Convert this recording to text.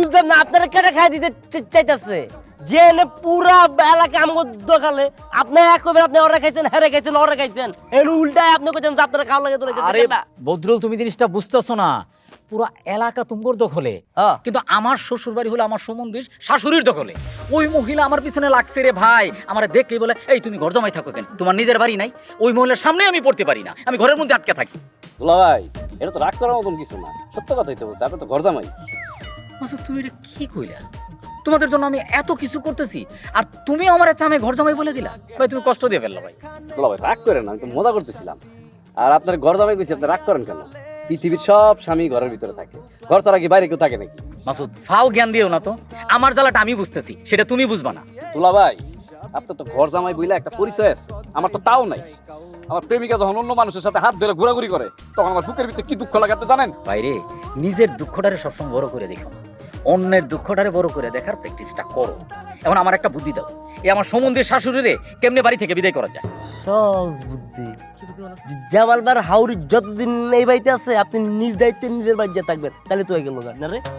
বুঝলাম না আপনারা কেটে খাই দিতে চাইতেছে যে এনে পুরা এলাকা আমগো দোকালে আপনি এক কবেন আপনি ওরা খাইছেন হেরে খাইছেন ওরা খাইছেন এর উল্টায় আপনি কইছেন যে আপনারা খাওয়া লাগে তোরা আরে বদরুল তুমি জিনিসটা বুঝতেছো না, পুরো এলাকা তুমগোর দখলে, কিন্তু আমার শ্বশুর বাড়ি হলো আমার সম্বন্ধীর শাশুড়ির দখলে। ওই মহিলা আমার পিছনে লাগছে রে ভাই, আমার দেখলেই বলে এই তুমি ঘর জমাই থাকো কেন, তোমার নিজের বাড়ি নাই? ওই মহিলার সামনে আমি পড়তে পারি না, আমি ঘরের মধ্যে আটকে থাকি। দুলা ভাই এটা তো রাগ করার মতন কিছু না, সত্য কথাই তো বলছে, আপনি তো ঘর জামাই। আচ্ছা তুমি এটা কি কইলা? তোমাদের জন্য আমি এত কিছু করতেছি আর তুমি আমার চামে ঘর জমাই বলে দিলা? ভাই তুমি কষ্ট দিয়ে ফেললা ভাই। দুলা ভাই রাগ করেন না, আমি তো মজা করতেছিলাম। আর আপনার ঘর জামাই কইছি, আপনি রাগ করেন কেন? পৃথিবীর সব স্বামী ঘরের ভিতরে থাকে, ঘর ছাড়া কি বাইরে কেউ থাকে নাকি? মাসুদ ফাও জ্ঞান দিও না তো, আমার জ্বালাটা আমি বুঝতেছি, সেটা তুমি বুঝবা না। দুলা ভাই আপনার তো ঘর জামাই বইলা একটা পরিচয় আছে, আমার তো তাও নাই। আমার প্রেমিকা যখন অন্য মানুষের সাথে হাত ধরে ঘোরাঘুরি করে তখন আমার বুকের ভিতরে কি দুঃখ লাগে আপনি জানেন? বাইরে নিজের দুঃখটারে সবসময় বড় করে দেখো না, অন্যের দুঃখটারে বড় করে দেখার প্র্যাকটিসটা করো। এখন আমার একটা বুদ্ধি দাও, এই আমার সম্বন্ধের শাশুড়িরে কেমনে বাড়ি থেকে বিদায় করা যায়? সহজ বুদ্ধি জামাল বার হাউরি যতদিন এই বাড়িতে আছে আপনি নিজ দায়িত্বে নিজের বাড়িতে থাকবেন তাহলে তো হয়ে গেল না রে।